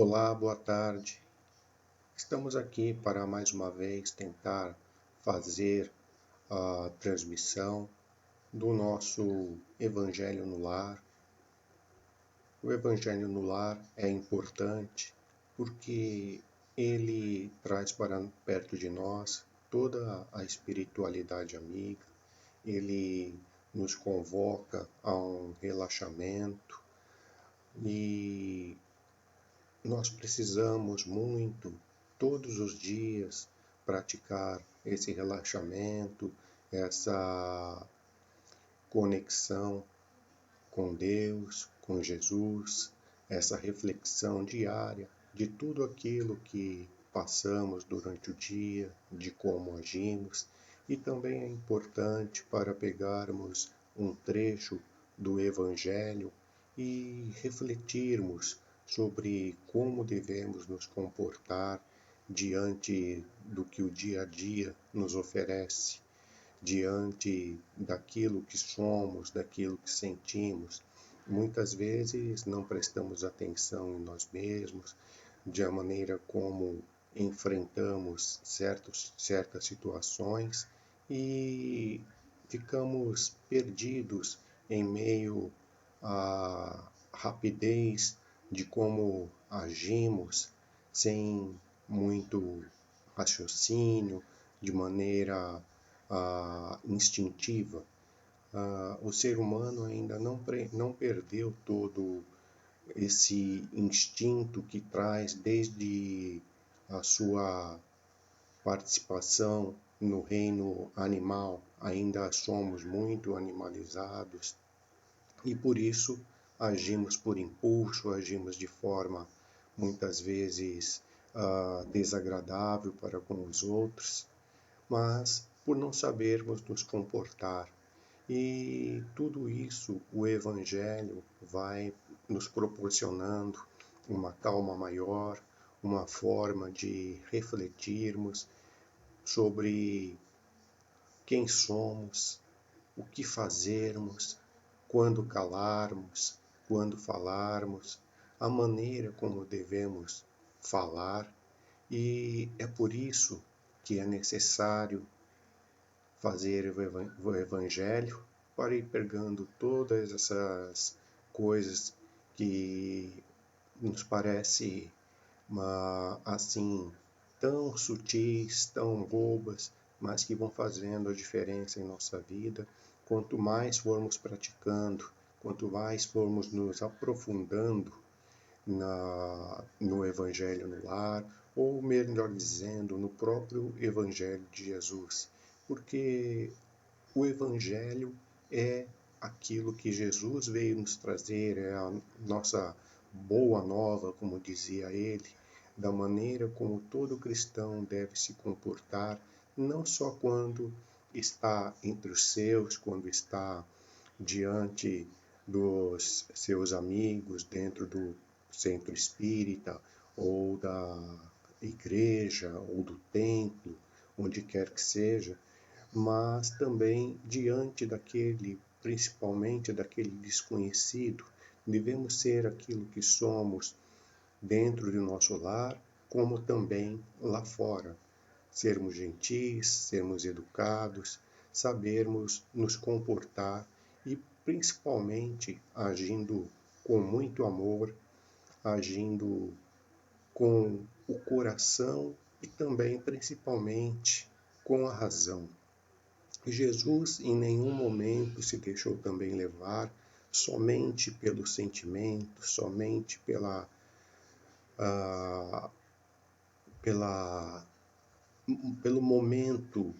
Olá, boa tarde. Estamos aqui para mais uma vez tentar fazer a transmissão do nosso Evangelho no Lar. O Evangelho no Lar é importante porque ele traz para perto de nós toda a espiritualidade amiga, ele nos convoca a um relaxamento e nós precisamos muito, todos os dias, praticar esse relaxamento, essa conexão com Deus, com Jesus, essa reflexão diária de tudo aquilo que passamos durante o dia, de como agimos, e também é importante para pegarmos um trecho do Evangelho e refletirmos sobre como devemos nos comportar diante do que o dia a dia nos oferece, diante daquilo que somos, daquilo que sentimos. Muitas vezes não prestamos atenção em nós mesmos, da maneira como enfrentamos certas situações e ficamos perdidos em meio à rapidez de como agimos, sem muito raciocínio, de maneira instintiva. O ser humano ainda não perdeu todo esse instinto que traz desde a sua participação no reino animal. Ainda somos muito animalizados e por isso agimos por impulso, agimos de forma muitas vezes desagradável para com os outros, mas por não sabermos nos comportar. E tudo isso o Evangelho vai nos proporcionando uma calma maior, uma forma de refletirmos sobre quem somos, o que fazermos, quando calarmos, quando falarmos, a maneira como devemos falar, e é por isso que é necessário fazer o Evangelho para ir pegando todas essas coisas que nos parece assim tão sutis, tão bobas, mas que vão fazendo a diferença em nossa vida. Quanto mais formos praticando, quanto mais formos nos aprofundando no Evangelho no Lar, ou melhor dizendo, no próprio Evangelho de Jesus. Porque o Evangelho é aquilo que Jesus veio nos trazer, é a nossa boa nova, como dizia ele, da maneira como todo cristão deve se comportar, não só quando está entre os seus, quando está diante dos seus amigos, dentro do centro espírita, ou da igreja, ou do templo, onde quer que seja, mas também diante daquele, principalmente daquele desconhecido. Devemos ser aquilo que somos dentro do nosso lar, como também lá fora. Sermos gentis, sermos educados, sabermos nos comportar e principalmente agindo com muito amor, agindo com o coração e também principalmente com a razão. Jesus em nenhum momento se deixou também levar somente pelo sentimento, somente ah, pelo momento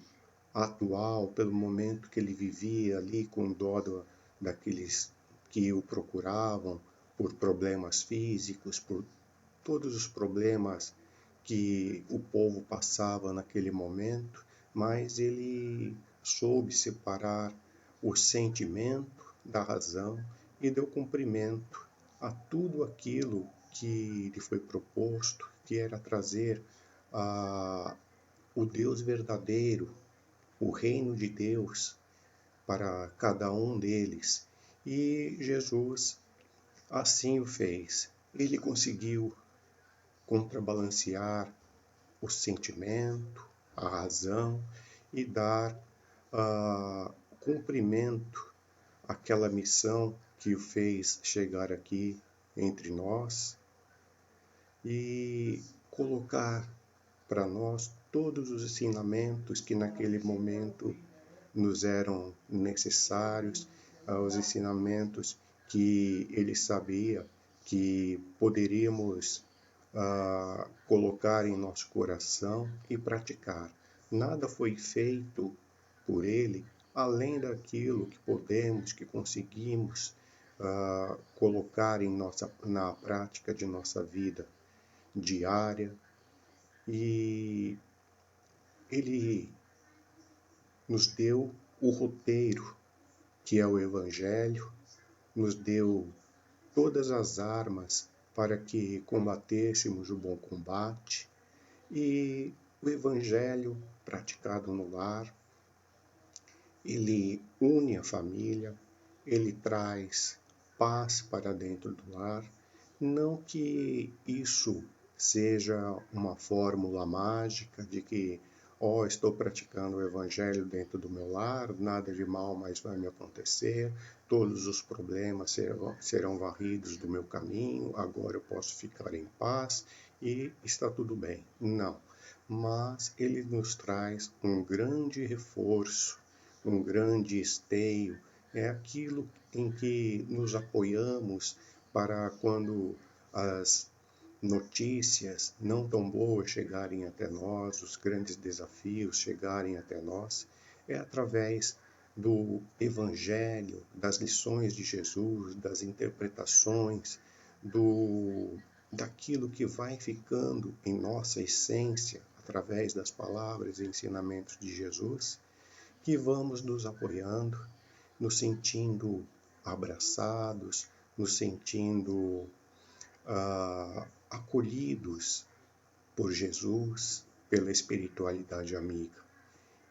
atual, pelo momento que ele vivia ali com dó daqueles que o procuravam por problemas físicos, por todos os problemas que o povo passava naquele momento, mas ele soube separar o sentimento da razão e deu cumprimento a tudo aquilo que lhe foi proposto, que era trazer o Deus verdadeiro, o reino de Deus para cada um deles. E Jesus assim o fez. Ele conseguiu contrabalancear o sentimento, a razão e dar cumprimento àquela missão que o fez chegar aqui entre nós e colocar para nós todos os ensinamentos que naquele momento nos eram necessários, os ensinamentos que ele sabia que poderíamos colocar em nosso coração e praticar. Nada foi feito por ele além daquilo que podemos, que conseguimos colocar na prática de nossa vida diária. E ele nos deu o roteiro, que é o Evangelho, nos deu todas as armas para que combatêssemos o bom combate, e o Evangelho praticado no lar, ele une a família, ele traz paz para dentro do lar. Não que isso seja uma fórmula mágica de que, estou praticando o Evangelho dentro do meu lar, nada de mal mais vai me acontecer, todos os problemas serão varridos do meu caminho, agora eu posso ficar em paz e está tudo bem. Não, mas ele nos traz um grande reforço, um grande esteio, é aquilo em que nos apoiamos para quando as notícias não tão boas chegarem até nós, os grandes desafios chegarem até nós, é através do Evangelho, das lições de Jesus, das interpretações, daquilo que vai ficando em nossa essência, através das palavras e ensinamentos de Jesus, que vamos nos apoiando, nos sentindo abraçados, nos sentindo acolhidos por Jesus, pela espiritualidade amiga.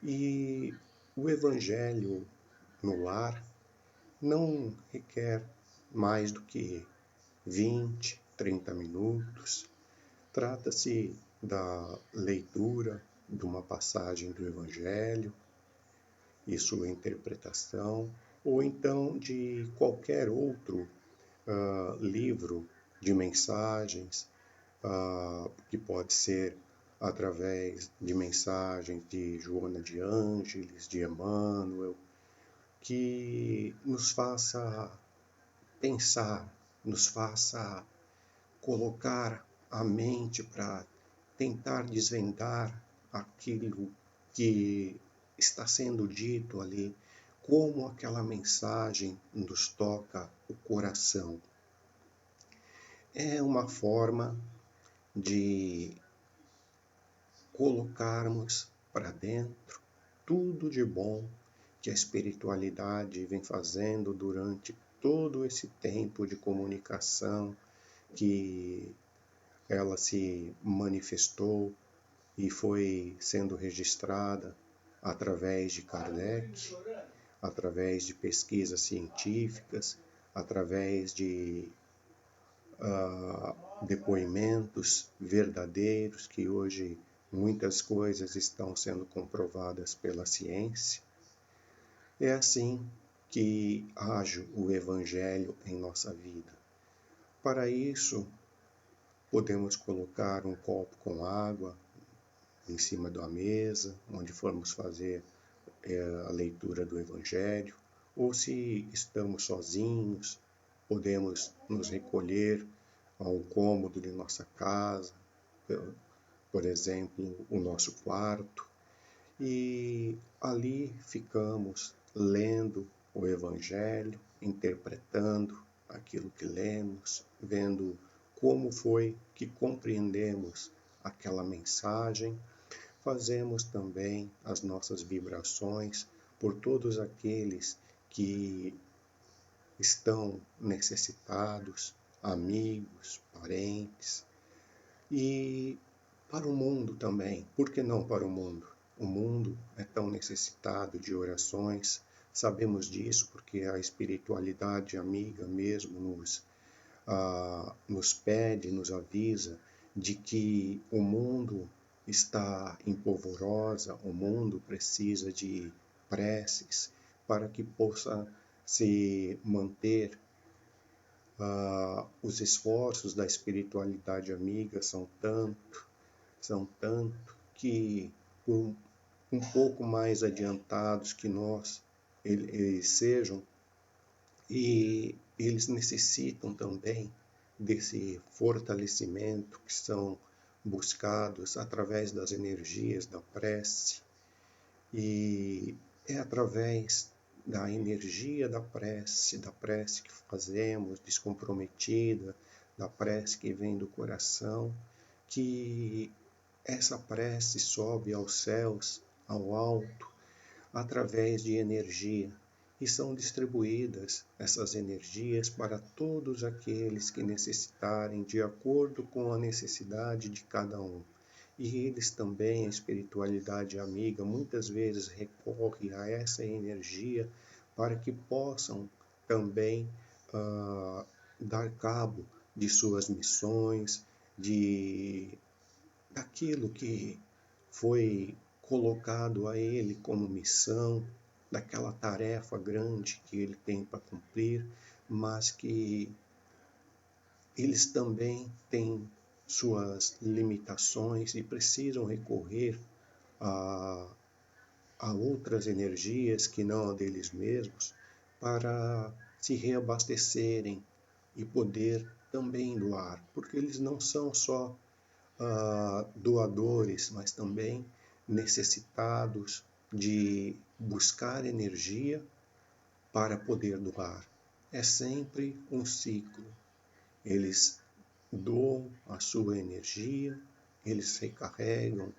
E o Evangelho no lar não requer mais do que 20, 30 minutos. Trata-se da leitura de uma passagem do Evangelho e sua interpretação, ou então de qualquer outro livro de mensagens, que pode ser através de mensagens de Joana de Ângeles, de Emmanuel, que nos faça pensar, nos faça colocar a mente para tentar desvendar aquilo que está sendo dito ali, como aquela mensagem nos toca o coração. É uma forma de colocarmos para dentro tudo de bom que a espiritualidade vem fazendo durante todo esse tempo de comunicação que ela se manifestou e foi sendo registrada através de Kardec, através de pesquisas científicas, através de depoimentos verdadeiros, que hoje muitas coisas estão sendo comprovadas pela ciência. É assim que age o Evangelho em nossa vida. Para isso, podemos colocar um copo com água em cima da mesa, onde formos fazer a leitura do Evangelho, ou se estamos sozinhos, podemos nos recolher a um cômodo de nossa casa, por exemplo, o nosso quarto, e ali ficamos lendo o Evangelho, interpretando aquilo que lemos, vendo como foi que compreendemos aquela mensagem. Fazemos também as nossas vibrações por todos aqueles que estão necessitados, amigos, parentes, e para o mundo também. Por que não para o mundo? O mundo é tão necessitado de orações, sabemos disso porque a espiritualidade amiga mesmo nos pede, nos avisa de que o mundo está em polvorosa, o mundo precisa de preces para que possa se manter. Os esforços da espiritualidade amiga são tanto que por um pouco mais adiantados que nós eles sejam, e eles necessitam também desse fortalecimento que são buscados através das energias da prece, e é através da energia da prece que fazemos, descomprometida, da prece que vem do coração, que essa prece sobe aos céus, ao alto, através de energia, e são distribuídas essas energias para todos aqueles que necessitarem, de acordo com a necessidade de cada um. E eles também, a espiritualidade amiga, muitas vezes recorre a essa energia para que possam também dar cabo de suas missões, daquilo que foi colocado a ele como missão, daquela tarefa grande que ele tem para cumprir, mas que eles também têm suas limitações e precisam recorrer a, a outras energias que não a deles mesmos para se reabastecerem e poder também doar, porque eles não são só doadores, mas também necessitados de buscar energia para poder doar. É sempre um ciclo. Eles doam a sua energia, eles recarregam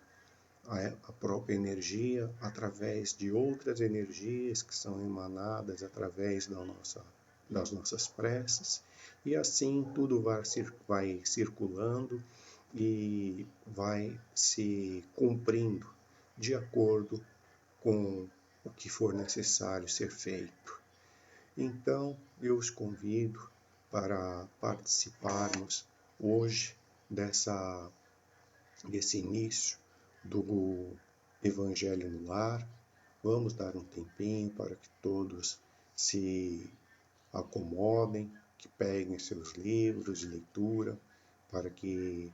a própria energia através de outras energias que são emanadas através das nossas preces, e assim tudo vai circulando e vai se cumprindo de acordo com o que for necessário ser feito. Então, eu os convido para participarmos hoje desse início do Evangelho no Lar. Vamos dar um tempinho para que todos se acomodem, que peguem seus livros de leitura, para que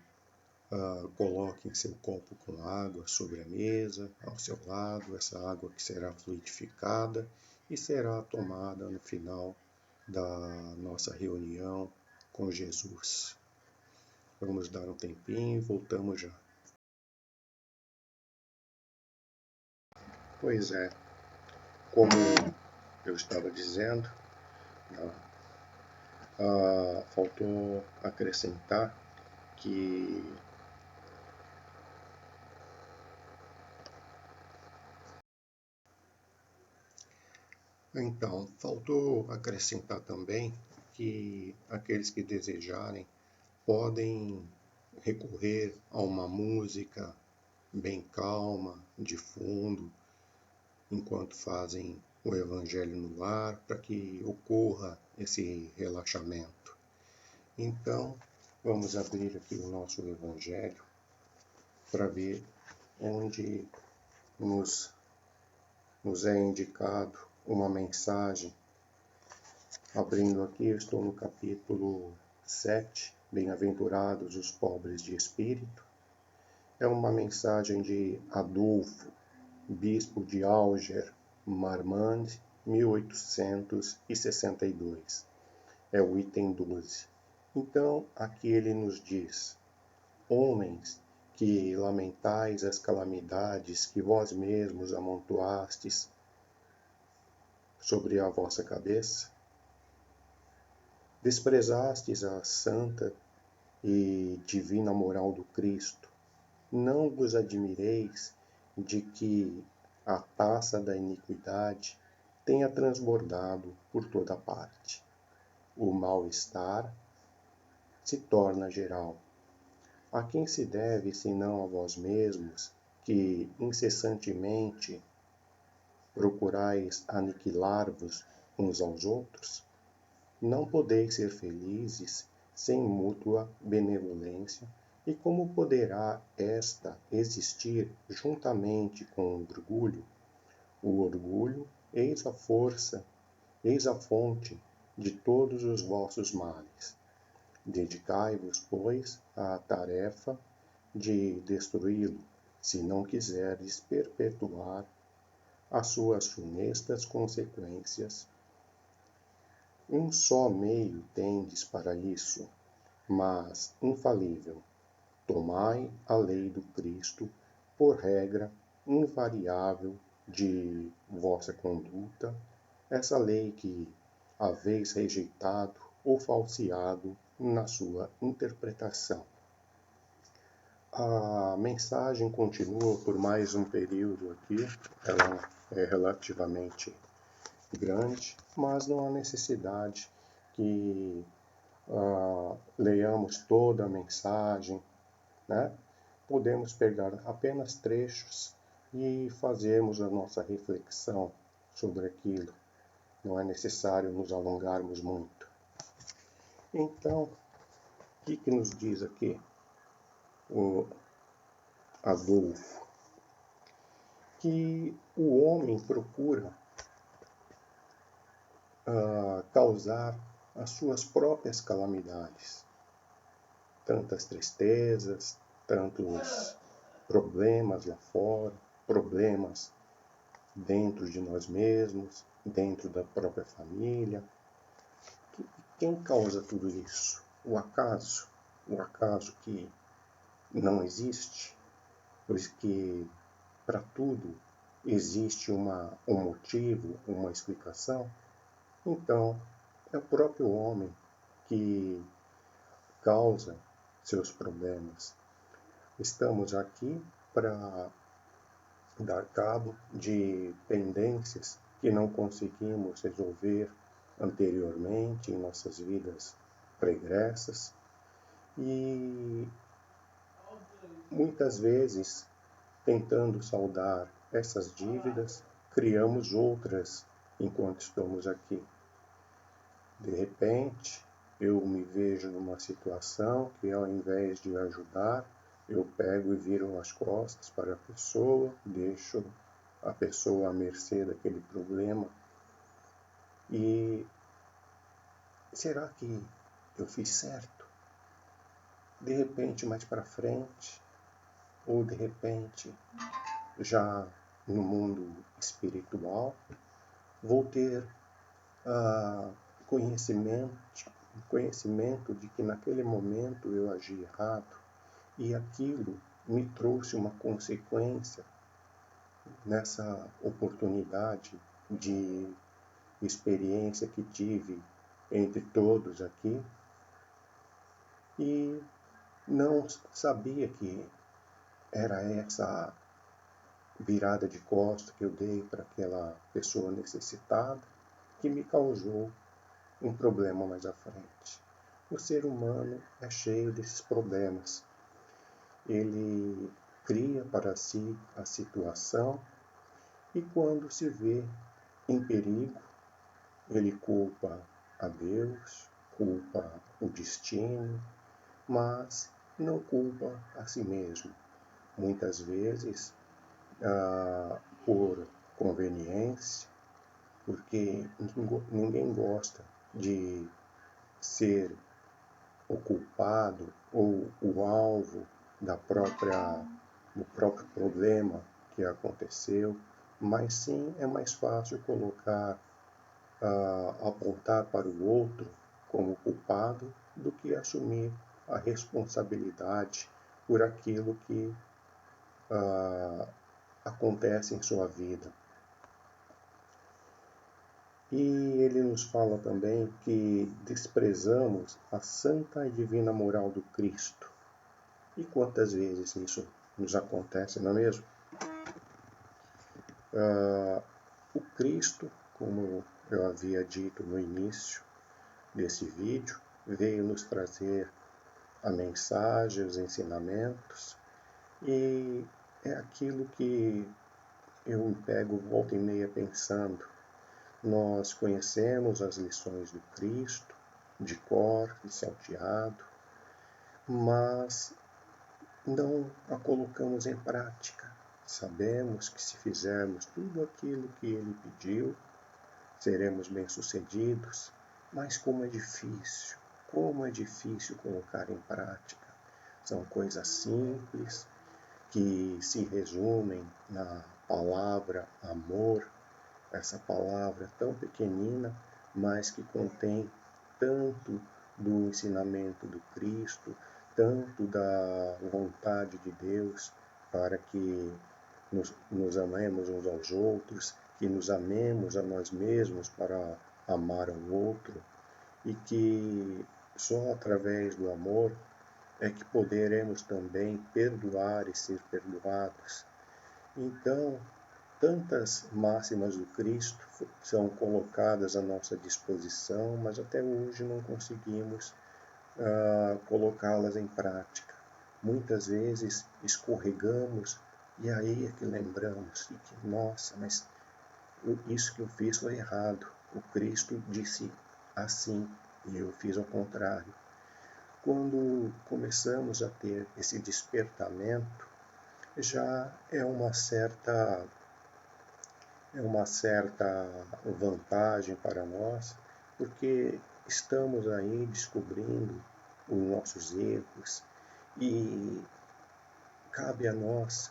coloquem seu copo com água sobre a mesa, ao seu lado, essa água que será fluidificada e será tomada no final da nossa reunião com Jesus. Vamos dar um tempinho e voltamos já. Pois é, como eu estava dizendo, faltou acrescentar que faltou acrescentar também que aqueles que desejarem podem recorrer a uma música bem calma, de fundo, enquanto fazem o Evangelho no lar, para que ocorra esse relaxamento. Então, vamos abrir aqui o nosso Evangelho para ver onde nos é indicado uma mensagem. Abrindo aqui, eu estou no capítulo 7, Bem-aventurados os pobres de espírito. É uma mensagem de Adolfo, bispo de Alger, Marmande, 1862. É o item 12. Então, aqui ele nos diz: homens, que lamentais as calamidades que vós mesmos amontoastes sobre a vossa cabeça, desprezastes a santa e divina moral do Cristo, não vos admireis de que a taça da iniquidade tenha transbordado por toda parte. O mal-estar se torna geral. A quem se deve, senão a vós mesmos, que incessantemente procurais aniquilar-vos uns aos outros? Não podeis ser felizes sem mútua benevolência, E como poderá esta existir juntamente com o orgulho? O orgulho, eis a força, eis a fonte de todos os vossos males. Dedicai-vos, pois, à tarefa de destruí-lo, se não quiserdes perpetuar as suas funestas consequências. Um só meio tendes para isso, mas infalível. Tomai a lei do Cristo por regra invariável de vossa conduta, essa lei que haveis rejeitado ou falseado na sua interpretação. A mensagem continua por mais um período aqui, ela é relativamente grande, mas não há necessidade que leiamos toda a mensagem, né? Podemos pegar apenas trechos e fazermos a nossa reflexão sobre aquilo. Não é necessário nos alongarmos muito. Então, o que nos diz aqui o Adolfo? Que o homem procura causar as suas próprias calamidades, tantas tristezas, tantos problemas lá fora, problemas dentro de nós mesmos, dentro da própria família. Quem causa tudo isso? O acaso? O acaso que não existe? Pois que para tudo existe um motivo, uma explicação. Então, é o próprio homem que causa seus problemas. Estamos aqui para dar cabo de pendências que não conseguimos resolver anteriormente em nossas vidas pregressas e muitas vezes, tentando saldar essas dívidas, criamos outras enquanto estamos aqui. De repente, eu me vejo numa situação que, ao invés de ajudar, eu pego e viro as costas para a pessoa, deixo a pessoa à mercê daquele problema. E será que eu fiz certo? De repente, mais para frente, ou de repente, já no mundo espiritual, vou ter conhecimento de que naquele momento eu agi errado e aquilo me trouxe uma consequência nessa oportunidade de experiência que tive entre todos aqui e não sabia que era essa virada de costas que eu dei para aquela pessoa necessitada que me causou um problema mais à frente. O ser humano é cheio desses problemas. Ele cria para si a situação e quando se vê em perigo, ele culpa a Deus, culpa o destino, mas não culpa a si mesmo. Muitas vezes, por conveniência, porque ninguém gosta de ser o culpado ou o alvo do próprio problema que aconteceu, mas sim é mais fácil apontar para o outro como culpado do que assumir a responsabilidade por aquilo que acontece em sua vida. E ele nos fala também que desprezamos a santa e divina moral do Cristo. E quantas vezes isso nos acontece, não é mesmo? O Cristo, como eu havia dito no início desse vídeo, veio nos trazer a mensagem, os ensinamentos, e é aquilo que eu me pego volta e meia pensando. Nós conhecemos as lições do Cristo, de cor e salteado, mas não a colocamos em prática. Sabemos que se fizermos tudo aquilo que Ele pediu, seremos bem-sucedidos, mas como é difícil colocar em prática. São coisas simples que se resumem na palavra amor, essa palavra tão pequenina, mas que contém tanto do ensinamento do Cristo, tanto da vontade de Deus para que nos amemos uns aos outros, que nos amemos a nós mesmos para amar ao outro, e que só através do amor é que poderemos também perdoar e ser perdoados. Então, tantas máximas do Cristo são colocadas à nossa disposição, mas até hoje não conseguimos colocá-las em prática. Muitas vezes escorregamos e aí é que lembramos que, nossa, mas isso que eu fiz foi errado. O Cristo disse assim e eu fiz ao contrário. Quando começamos a ter esse despertamento, já é uma certa vantagem para nós, porque estamos aí descobrindo os nossos erros e cabe a nós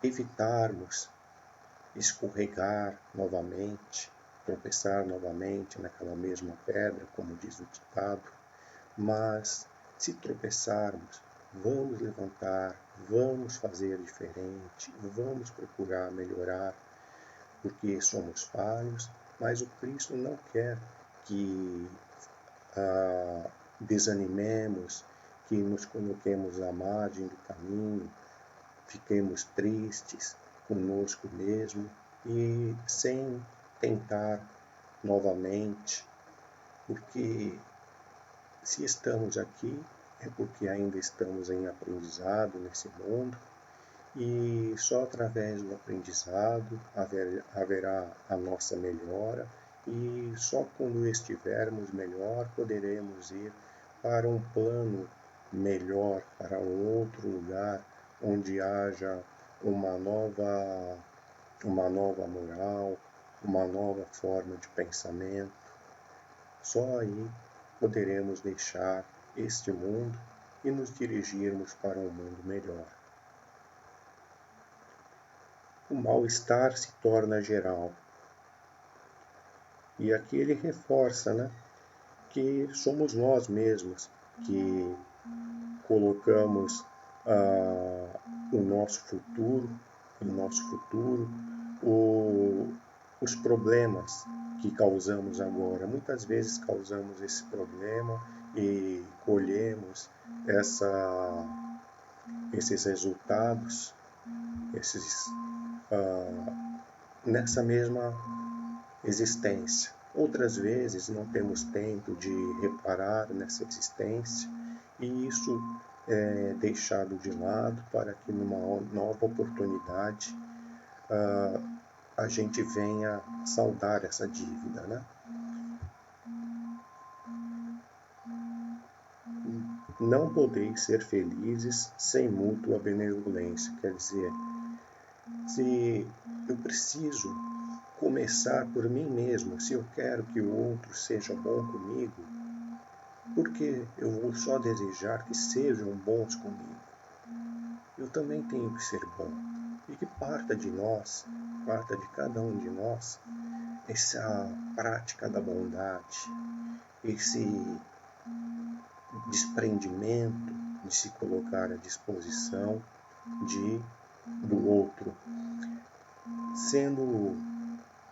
evitarmos escorregar novamente, tropeçar novamente naquela mesma pedra, como diz o ditado, mas se tropeçarmos, vamos levantar, vamos fazer diferente, vamos procurar melhorar, porque somos falhos, mas o Cristo não quer que desanimemos, que nos coloquemos à margem do caminho, fiquemos tristes conosco mesmo e sem tentar novamente, porque se estamos aqui é porque ainda estamos em aprendizado nesse mundo e só através do aprendizado haverá a nossa melhora e só quando estivermos melhor poderemos ir para um plano melhor, para um outro lugar onde haja uma nova moral, uma nova forma de pensamento. Só aí poderemos deixar este mundo e nos dirigirmos para um mundo melhor. O mal-estar se torna geral. E aqui ele reforça, que somos nós mesmos que colocamos o nosso futuro, os problemas que causamos agora. Muitas vezes causamos esse problema e colhemos esses resultados, nessa mesma existência. Outras vezes não temos tempo de reparar nessa existência e isso é deixado de lado para que numa nova oportunidade a gente venha saldar essa dívida, Não podeis ser felizes sem mútua benevolência. Quer dizer, se eu preciso começar por mim mesmo, se eu quero que o outro seja bom comigo, porque eu vou só desejar que sejam bons comigo? Eu também tenho que ser bom. E que parta de nós, parta de cada um de nós, essa prática da bondade, esse desprendimento de se colocar à disposição do outro.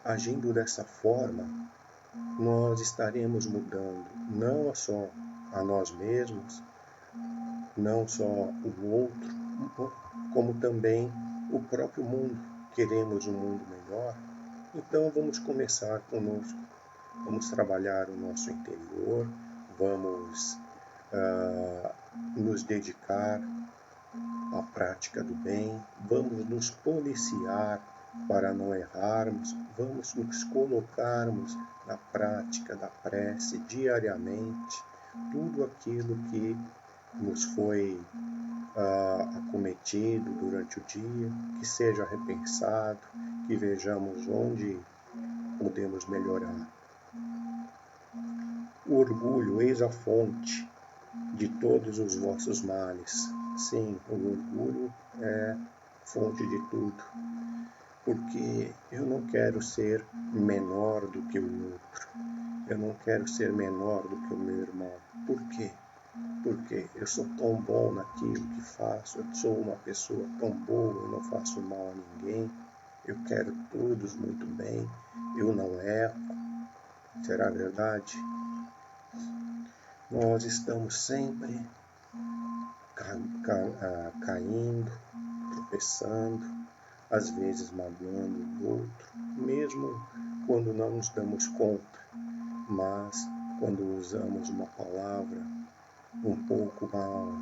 Agindo dessa forma, nós estaremos mudando não só a nós mesmos, não só o outro, como também o próprio mundo. Queremos um mundo melhor, então vamos começar conosco. Vamos trabalhar o nosso interior, vamos nos dedicar à prática do bem, vamos nos policiar para não errarmos, vamos nos colocarmos na prática da prece diariamente, tudo aquilo que nos foi acometido durante o dia, que seja repensado, que vejamos onde podemos melhorar. O orgulho, eis a fonte de todos os vossos males. Sim, o orgulho é fonte de tudo, porque eu não quero ser menor do que o outro, eu não quero ser menor do que o meu irmão. Por quê? Porque eu sou tão bom naquilo que faço, eu sou uma pessoa tão boa, eu não faço mal a ninguém, eu quero todos muito bem, eu não erro. Será verdade? Nós estamos sempre caindo, tropeçando, às vezes magoando o outro, mesmo quando não nos damos conta, mas quando usamos uma palavra um pouco mal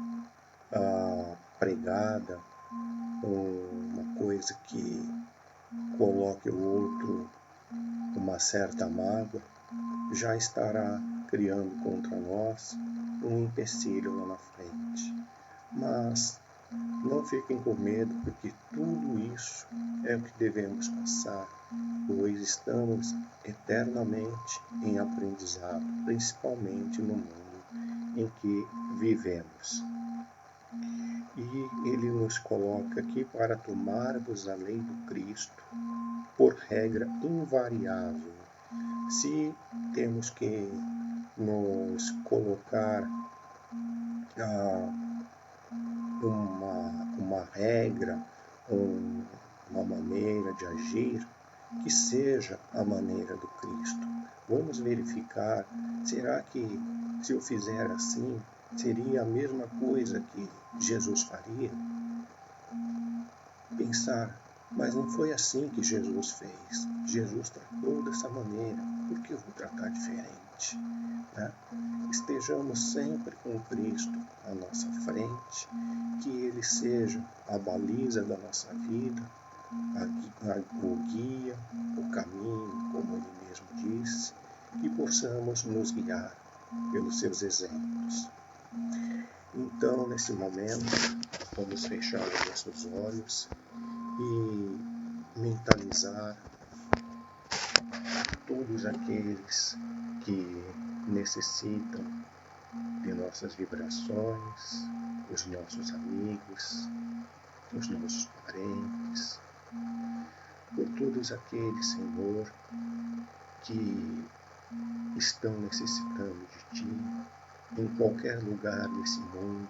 pregada, uma coisa que coloque o outro uma certa mágoa, já estará criando contra nós um empecilho lá na frente. Mas não fiquem com medo, porque tudo isso é o que devemos passar, pois estamos eternamente em aprendizado, principalmente no mundo em que vivemos. E ele nos coloca aqui para tomarmos a lei do Cristo por regra invariável. Se temos que nos colocar uma regra, uma maneira de agir, que seja a maneira do Cristo. Vamos verificar, será que se eu fizer assim, seria a mesma coisa que Jesus faria? Pensar, mas não foi assim que Jesus fez. Jesus tratou dessa maneira, por que eu vou tratar diferente? Né? Estejamos sempre com Cristo à nossa frente, que Ele seja a baliza da nossa vida, o guia, o caminho, como Ele mesmo disse, e possamos nos guiar pelos seus exemplos. Então, nesse momento, vamos fechar os nossos olhos e mentalizar todos aqueles que necessitam de nossas vibrações, os nossos amigos, os nossos parentes, por todos aqueles, Senhor, que estão necessitando de Ti, em qualquer lugar desse mundo,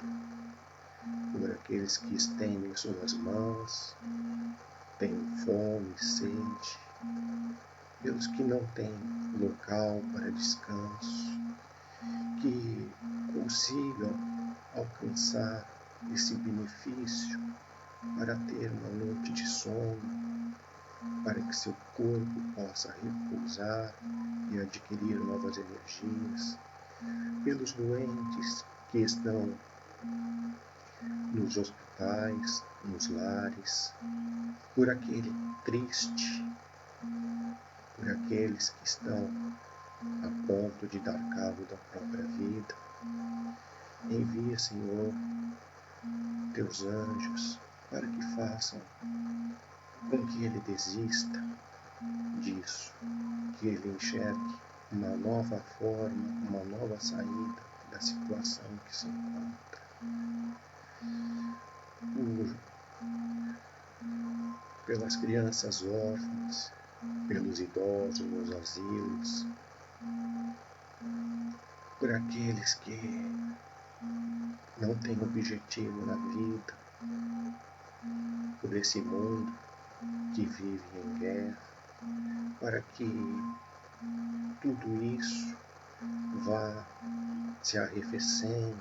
por aqueles que estendem suas mãos, têm fome, sede, pelos que não têm local para descanso, que consigam alcançar esse benefício para ter uma noite de sono, para que seu corpo possa repousar e adquirir novas energias, pelos doentes que estão nos hospitais, nos lares, por aquele triste, por aqueles que estão a ponto de dar cabo da própria vida. Envia, Senhor, teus anjos para que façam com que ele desista disso, que ele enxergue uma nova forma, uma nova saída da situação que se encontra. Pelas crianças órfãs, pelos idosos nos asilos, por aqueles que não têm objetivo na vida, por esse mundo que vive em guerra, para que tudo isso vá se arrefecendo,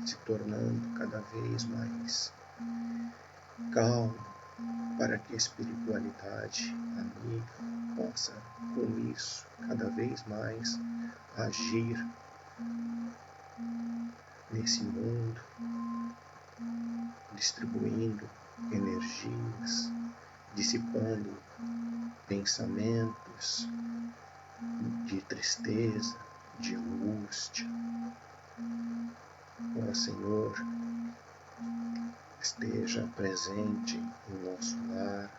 se tornando cada vez mais calmo, para que a espiritualidade amiga possa, com isso, cada vez mais agir nesse mundo, distribuindo energias, dissipando pensamentos de tristeza, de angústia, ó Senhor, esteja presente em nosso lar,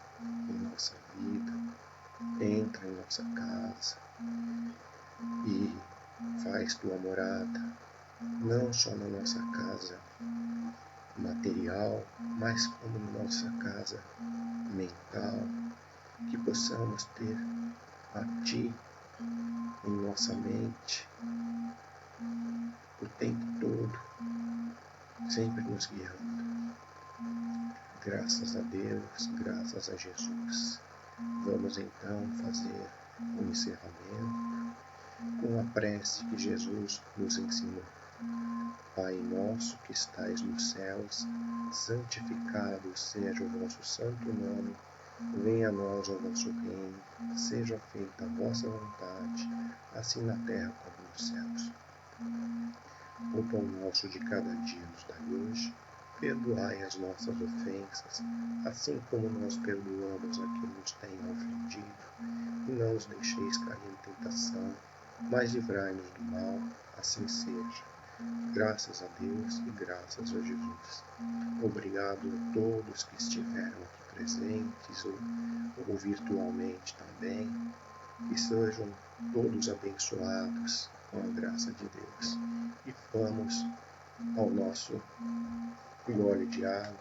em nossa vida, entra em nossa casa e faz tua morada, não só na nossa casa material, mas como na nossa casa mental, que possamos ter a Ti em nossa mente o tempo todo, sempre nos guiando. Graças a Deus, graças a Jesus. Vamos então fazer um encerramento com a prece que Jesus nos ensinou. Pai nosso que estais nos céus, santificado seja o vosso santo nome. Venha a nós o vosso reino, seja feita a vossa vontade, assim na terra como nos céus. O pão nosso de cada dia nos dai hoje, perdoai as nossas ofensas, assim como nós perdoamos a quem nos tem ofendido, e não os deixeis cair em tentação, mas livrai-nos do mal, assim seja. Graças a Deus e graças a Jesus. Obrigado a todos que estiveram aqui presentes ou virtualmente também. Que sejam todos abençoados com a graça de Deus. E vamos ao nosso gole de água.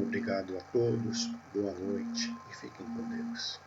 Obrigado a todos, boa noite e fiquem com Deus.